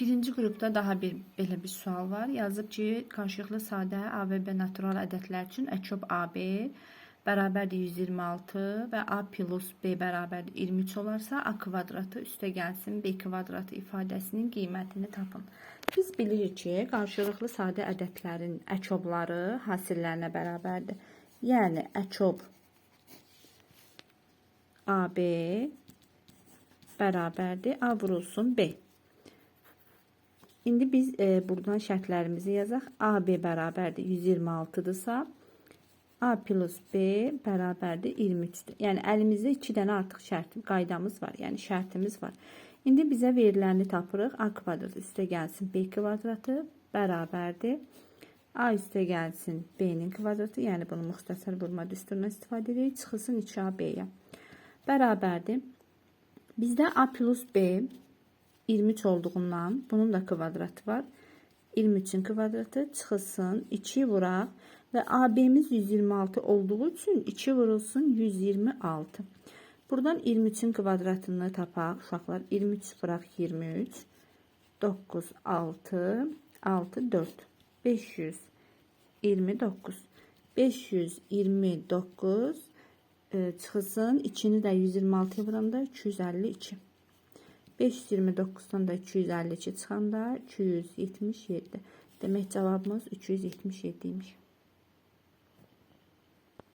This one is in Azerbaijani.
Birinci qrupda daha belə bir sual var. Yazıb ki, qarşılıqlı sadə A və B natural ədədlər üçün əkub AB bərabərdir 126 və A plus B bərabərdir 23 olarsa, A kvadratı üstə gəlsin B kvadratı ifadəsinin qiymətini tapın. Biz bilirik ki, qarşılıqlı sadə ədədlərin əkobları hasillərinə bərabərdir. Yəni, əkob AB bərabərdir A vurulsun B. İndi biz buradan şərtlərimizi yazaq. AB bərabərdir 126-dırsa, A plus B bərabərdir 23-dür. Yəni, əlimizdə 2 dənə artıq qaydamız var. Yəni, şərtimiz var. İndi bizə veriləni tapırıq. A kvadratı üstə gəlsin B kvadratı bərabərdir. A üstə gəlsin B-nin kvadratı. Yəni, bunu müxtəsər vurma düsturundan istifadə edirik. Çıxılsın 2AB-yə. Bərabərdir. Bizdə A plus B 23 olduğundan bunun da kvadratı var. 23'ün kvadratı çıxılsın 2 vuraq və AB'miz 126 olduğu üçün 2 vurulsun 126. Buradan 23'ün kvadratını tapaq. Uşaqlar 23 vuraq 23. 9, 6, 6, 4. 529. 529 çıxılsın. 2'ni də 126'ya vuranda 252. 529'dan da 252 çıxanda 277. Demək cavabımız 277 imiş.